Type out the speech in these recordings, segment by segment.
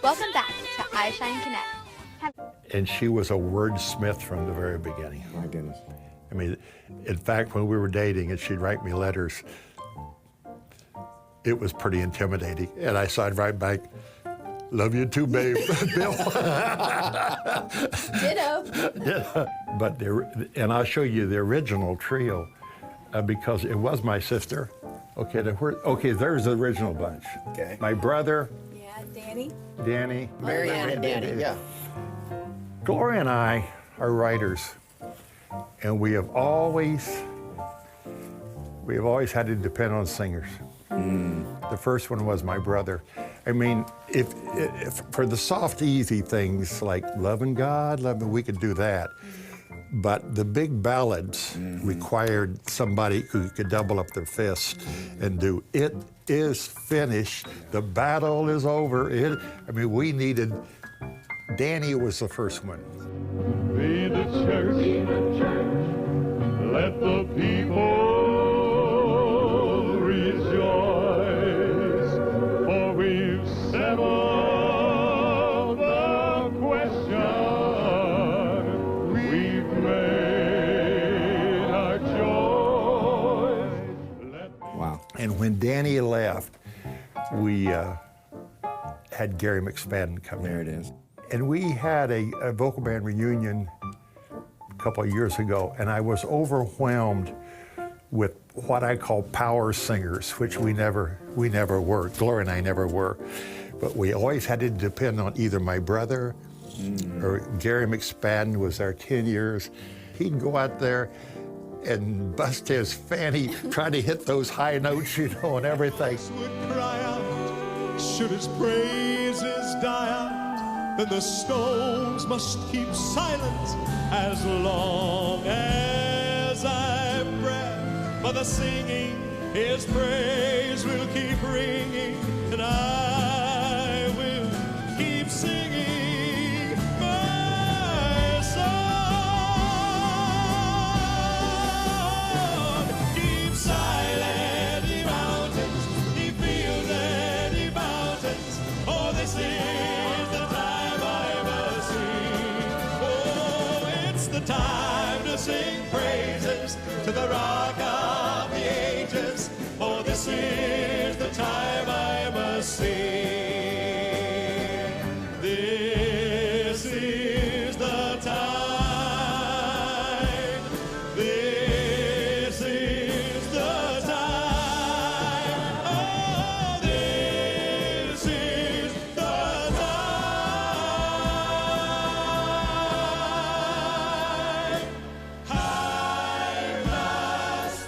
Welcome back to iShine Connect. And she was a wordsmith from the very beginning. My goodness. I mean, in fact, when we were dating and she'd write me letters, it was pretty intimidating. And I'd write back, "Love you too, babe," Bill. Ditto. Yeah. But and I'll show you the original trio because it was my sister. Okay, there's the original bunch. Okay. My brother, Yeah, Danny. Danny. Marianne and Danny, yeah. Gloria and I are writers, and we have always had to depend on singers. The first one was my brother. I mean, if for the soft, easy things like loving God, we could do that. But the big ballads required somebody who could double up their fist and do, "It is finished, the battle is over." We needed, Danny was the first one. Be the church, let the people rejoice, for we've settled the question, we've made our choice. Wow. And when Danny left, we had Gary McSpadden come in. There it is. And we had a vocal band reunion a couple of years ago, and I was overwhelmed with what I call power singers, which we never were. Gloria and I never were. But we always had to depend on either my brother or Gary McSpadden was there 10 years. He'd go out there and bust his fanny trying to hit those high notes, and everything. Would cry out, should his praises die out, then the stones must keep silent as long as I've breath. For the singing, his praise will keep ringing, and I will keep singing my song. Keep silent, ye mountains, ye fields and ye mountains. Oh, this is the time I must sing. Oh, it's the time to sing praises to the Rock of the Ages. Oh, this is the time I must sing. This is the time. This is the time. Oh, this is the time. I must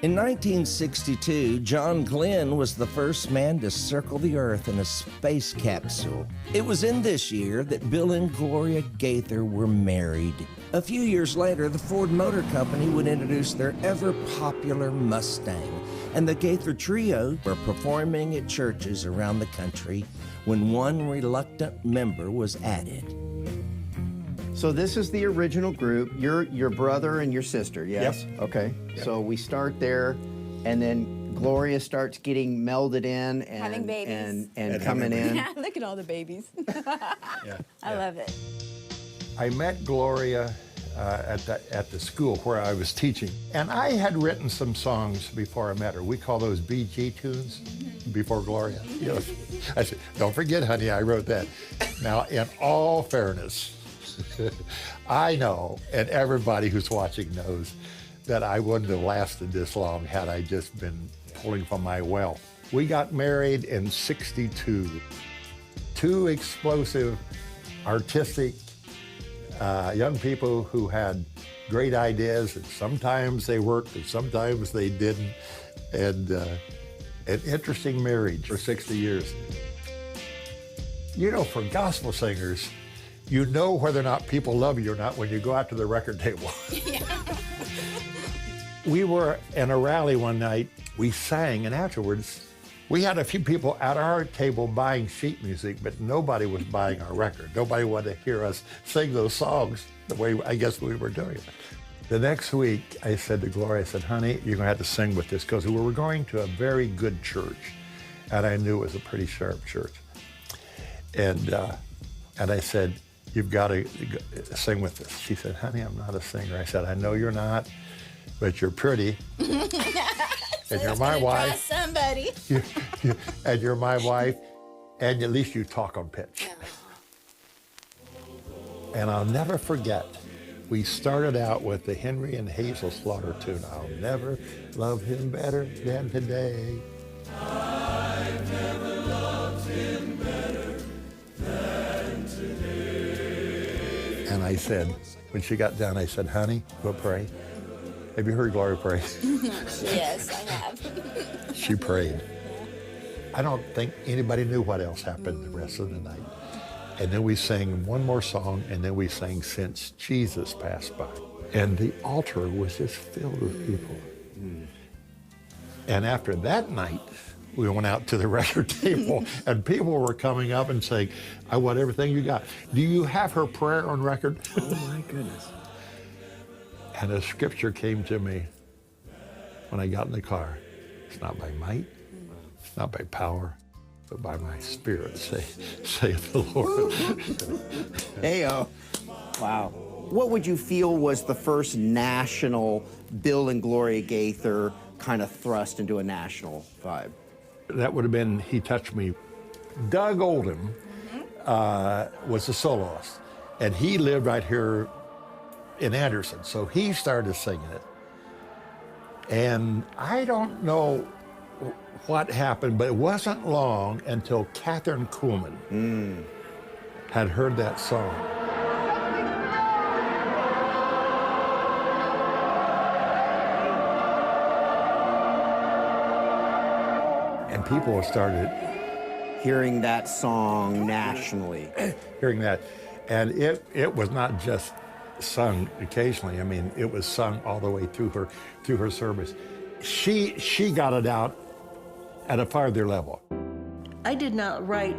In 1962, John Glenn was the first man to circle the Earth in a space capsule. It was in this year that Bill and Gloria Gaither were married. A few years later, the Ford Motor Company would introduce their ever-popular Mustang, and the Gaither Trio were performing at churches around the country when one reluctant member was added. So this is the original group. Your brother and your sister, yes? Yep. Okay. Yep. So we start there, and then Gloria starts getting melded in and Having babies. and coming in. Yeah, look at all the babies. I love it. I met Gloria at the school where I was teaching, and I had written some songs before I met her. We call those BG tunes before Gloria. I said, "Don't forget, honey, I wrote that." Now, in all fairness, I know, and everybody who's watching knows, that I wouldn't have lasted this long had I just been pulling from my well. We got married in '62. Two explosive, artistic, young people who had great ideas, and sometimes they worked and sometimes they didn't, and an interesting marriage for 60 years. You know, for gospel singers, you know whether or not people love you or not when you go out to the record table. We were in a rally one night, we sang, and afterwards, we had a few people at our table buying sheet music, but nobody was buying our record. Nobody wanted to hear us sing those songs the way I guess we were doing it. The next week, I said to Gloria, I said, honey, you're gonna have to sing with this, because we were going to a very good church, and I knew it was a pretty sharp church. And I said, you've got to sing with this. She said, honey, I'm not a singer. I said, I know you're not, but you're pretty. And you're my wife. Somebody. And you're my wife, and at least you talk on pitch. And I'll never forget, we started out with the Henry and Hazel Slaughter tune, I'll never love him better than today. I've never loved him better than today. And I said, when she got done, I said, honey, go pray. Have you heard Gloria pray? Yes, I have. She prayed. I don't think anybody knew what else happened the rest of the night. And then we sang one more song, and then we sang Since Jesus Passed By. And the altar was just filled with people. And after that night, we went out to the record table, and people were coming up and saying, I want everything you got. Do you have her prayer on record? Oh my goodness. And a scripture came to me when I got in the car. It's not by might, it's not by power, but by my spirit, saith the Lord. Heyo. Wow. What would you feel was the first national Bill and Gloria Gaither kind of thrust into a national vibe? That would have been He Touched Me. Doug Oldham was a soloist, and he lived right here in Anderson, so he started singing it. And I don't know what happened, but it wasn't long until Catherine Kuhlman had heard that song. And people started Hearing that song nationally. hearing that. And it was not just sung occasionally. I mean, it was sung all the way through her service. She got it out at a farther level. I did not write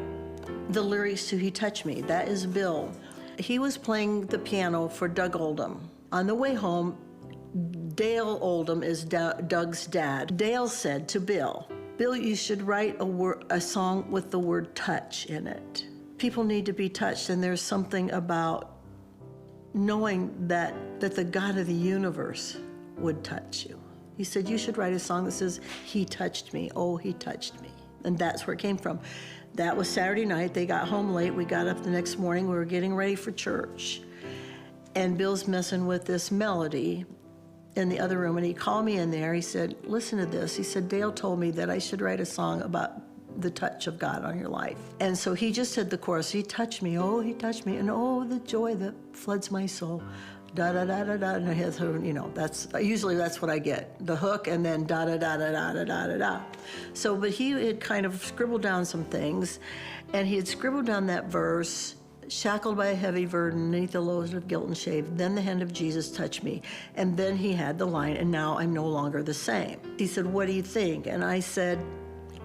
the lyrics to He Touched Me. That is Bill. He was playing the piano for Doug Oldham. On the way home, Dale Oldham is Doug's dad. Dale said to Bill, Bill, you should write a song with the word touch in it. People need to be touched, and there's something about knowing that the God of the universe would touch you. He said, you should write a song that says, He touched me, oh, He touched me. And that's where it came from. That was Saturday night. They got home late. We got up the next morning. We were getting ready for church. And Bill's messing with this melody in the other room, and he called me in there. He said, listen to this. He said, Dale told me that I should write a song about the touch of God on your life. And so he just said the chorus, He touched me, oh, He touched me, and oh, the joy that floods my soul. Da da da da da, and I had, you know, that's usually that's what I get, the hook, and then da da da da da da da da da. So, but he had kind of scribbled down some things, and he had scribbled down that verse, shackled by a heavy burden, beneath the load of guilt and shame, then the hand of Jesus touched me, and then he had the line, and now I'm no longer the same. He said, what do you think? And I said,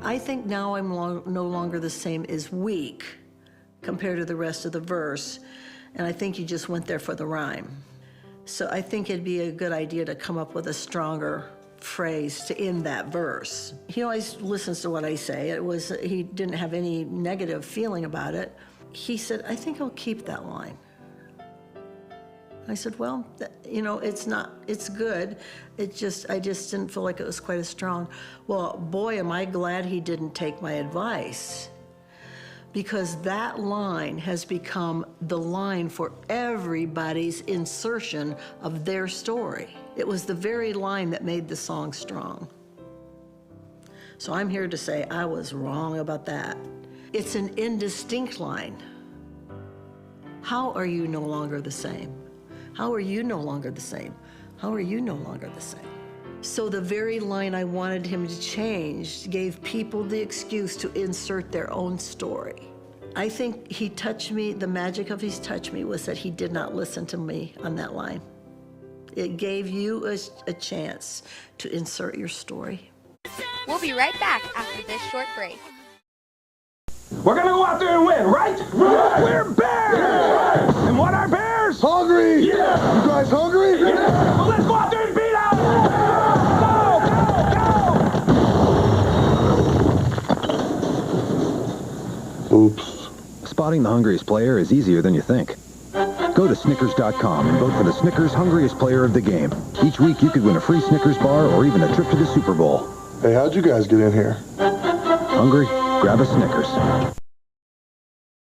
I think now I'm no longer the same is weak compared to the rest of the verse, and I think you just went there for the rhyme. So I think it'd be a good idea to come up with a stronger phrase to end that verse. He always listens to what I say. He didn't have any negative feeling about it. He said, I think I'll keep that line. I said, well, you know, it's good. I just didn't feel like it was quite as strong. Well, boy, am I glad he didn't take my advice, because that line has become the line for everybody's insertion of their story. It was the very line that made the song strong. So I'm here to say I was wrong about that. It's an indistinct line. How are you no longer the same? How are you no longer the same? How are you no longer the same? So the very line I wanted him to change gave people the excuse to insert their own story. I think he touched me. The magic of his touch me was that he did not listen to me on that line. It gave you a chance to insert your story. We'll be right back after this short break. We're gonna go out there and win, right? Right. We're bears! Yeah. And what are bears? Hungry! Yeah! You guys hungry? Yeah! Well, let's go out there and beat them! Go, go, go! Oops. Spotting the hungriest player is easier than you think. Go to Snickers.com and vote for the Snickers Hungriest Player of the Game. Each week you could win a free Snickers bar or even a trip to the Super Bowl. Hey, how'd you guys get in here? Hungry? Grab a Snickers.